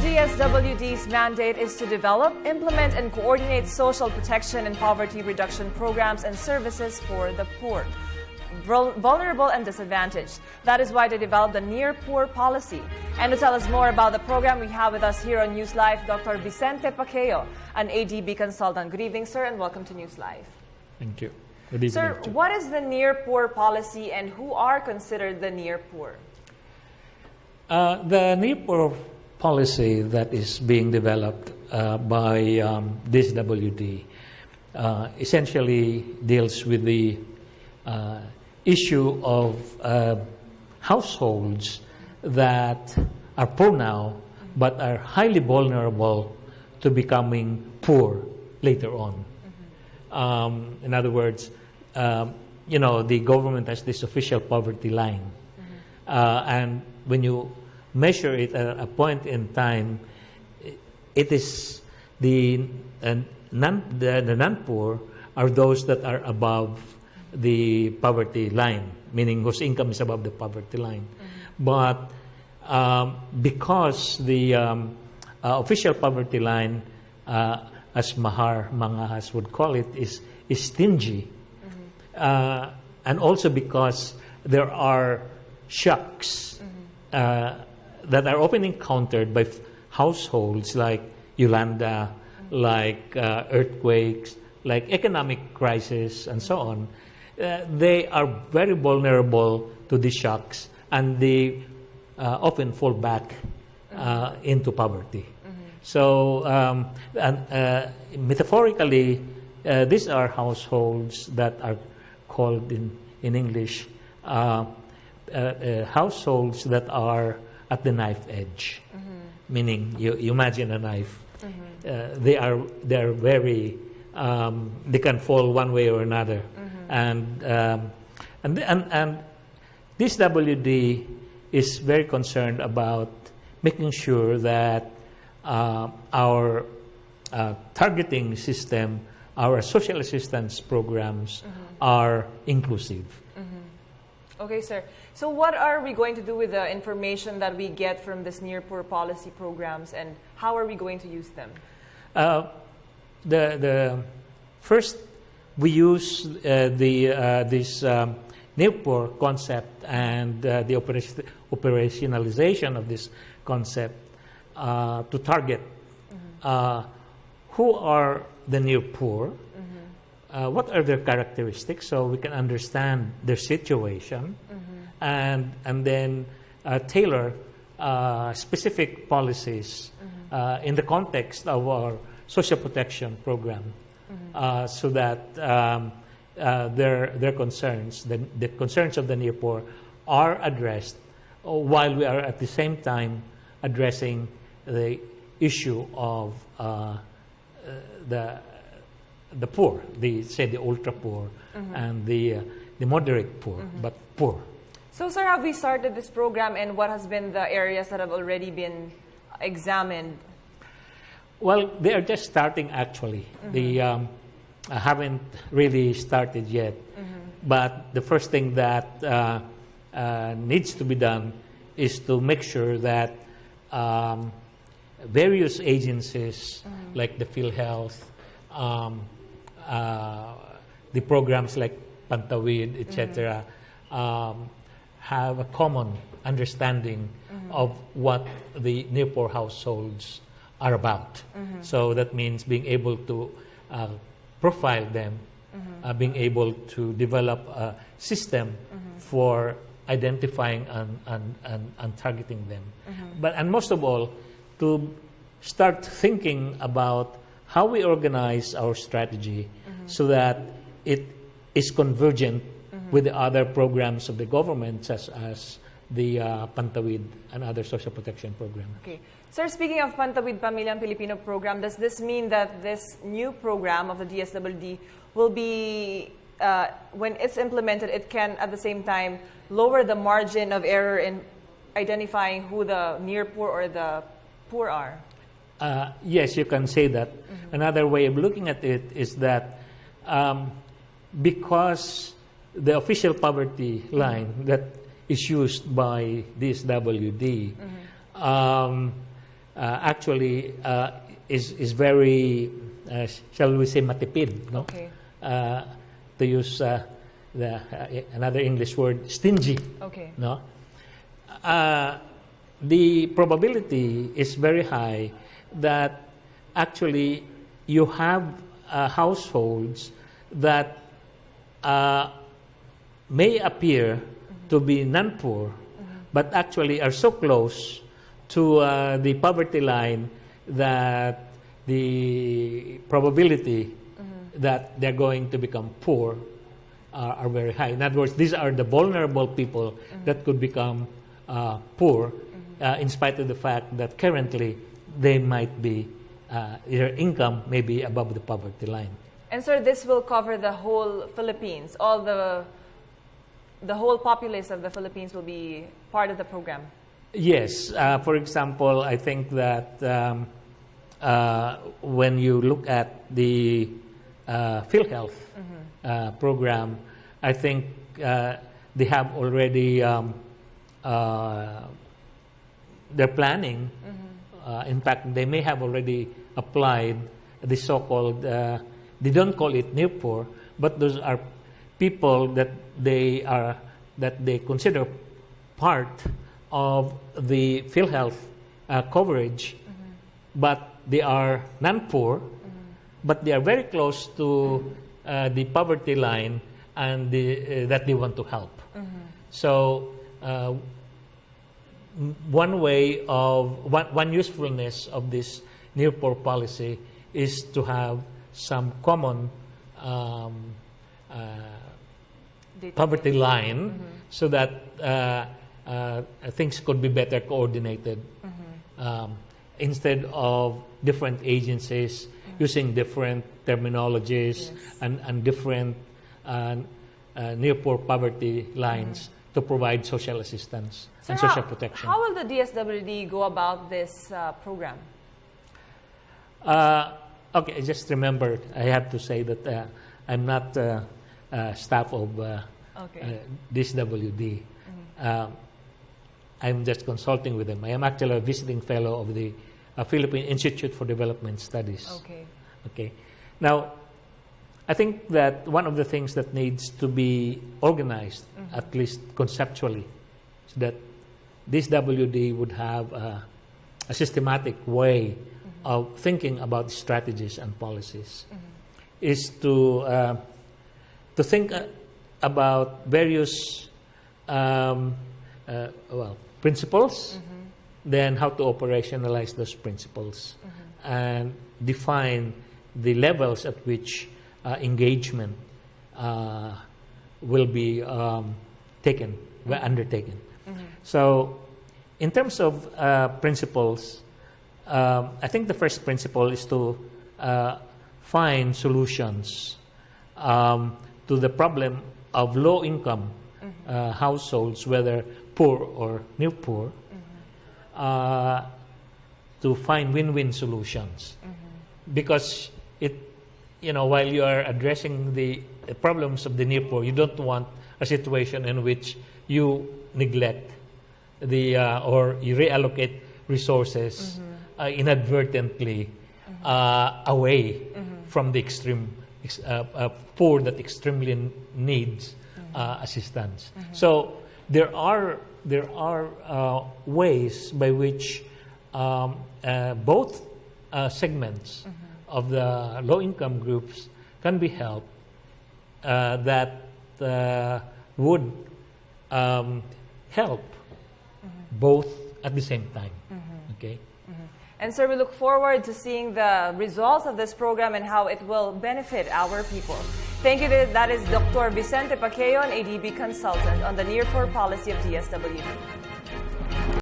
DSWD's mandate is to develop, implement, and coordinate social protection and poverty reduction programs and services for the poor, vulnerable and disadvantaged. That is why they developed the Near Poor policy. And to tell us more about the program, we have with us here on NewsLife Dr. Vincent Paqueo, an ADB consultant. Good evening, sir, and welcome to NewsLife. Thank you. Good evening. Sir, what is the Near Poor policy and who are considered the Near Poor? The Near Poor policy that is being developed by DSWD essentially deals with the issue of households that are poor now but are highly vulnerable to becoming poor later on. In other words, the government has this official poverty line. And when you measure it at a point in time, it is the non-poor are those that are above the poverty line, meaning whose income is above the poverty line. But because the official poverty line, as Mahar Mangahas would call it, is stingy, and also because there are shocks that are often encountered by households like Yolanda, like earthquakes, like economic crisis, and so on. They are very vulnerable to these shocks, and they often fall back into poverty. So, metaphorically, these are households that are called in English households that are at the knife edge, meaning you imagine a knife. They are very they can fall one way or another, and this WD is very concerned about making sure that our targeting system, our social assistance programs are inclusive. Okay, sir. So what are we going to do with the information that we get from this Near Poor policy programs, and how are we going to use them? The first, we use this Near Poor concept and the operationalization of this concept to target who are the near poor, what are their characteristics, so we can understand their situation, and then tailor specific policies in the context of our social protection program, so that their concerns, the concerns of the near poor, are addressed, while we are at the same time addressing the issue of the poor, the ultra poor, and the moderate poor, but poor. So, sir, have we started this program, and what has been the areas that have already been examined? Well, they are just starting, actually. They haven't really started yet. But the first thing that needs to be done is to make sure that various agencies like the PhilHealth, the programs like Pantawid, etc., have a common understanding of what the near poor households are about. So that means being able to profile them, being able to develop a system for identifying and targeting them. And most of all, to start thinking about how we organize our strategy so that it is convergent with the other programs of the government, such as the Pantawid and other social protection programs. Okay. Sir, speaking of Pantawid Pamilyang Pilipino program, does this mean that this new program of the DSWD will be, when it's implemented, it can at the same time lower the margin of error in identifying who the near poor or the poor are? Yes, you can say that. Another way of looking at it is that because the official poverty line that is used by this WD actually is very, shall we say, matipid, no? Okay. To use another English word, stingy. Okay. No? The probability is very high that actually you have households that may appear to be non-poor, but actually are so close to the poverty line that the probability that they're going to become poor are very high. In other words, these are the vulnerable people that could become poor in spite of the fact that currently they might be, their income may be above the poverty line. And sir, this will cover the whole Philippines. All the whole populace of the Philippines will be part of the program. Yes. For example, I think that when you look at the PhilHealth program, I think they have already, they're planning. In fact, they may have already applied the so-called, they don't call it near poor, but those are people that they consider part of the PhilHealth coverage, but they are non-poor, but they are very close to the poverty line and that they want to help. So one usefulness of this near poor policy is to have some common poverty line so that things could be better coordinated instead of different agencies using different terminologies and different near poor poverty lines to provide social assistance and social protection. How will the DSWD go about this program? Okay, I just remembered, I have to say that I'm not staff of DSWD. I'm just consulting with them. I am actually a visiting fellow of the Philippine Institute for Development Studies. Okay. Now, I think that one of the things that needs to be organized, at least conceptually, so that DSWD would have a systematic way of thinking about strategies and policies, is to think about various principles, then how to operationalize those principles, and define the levels at which engagement will be undertaken. So, in terms of principles, I think the first principle is to find solutions to the problem of low-income households, whether poor or near poor, to find win-win solutions. Because while you are addressing the problems of the near poor, you don't want a situation in which you neglect or you reallocate resources inadvertently away from the extreme poor that extremely needs assistance. So there are ways by which both segments of the low-income groups can be helped that would help both at the same time. Okay. And sir, we look forward to seeing the results of this program and how it will benefit our people. Thank you. That is Dr. Vincent Paqueo, an ADB consultant on the near poor policy of DSWD.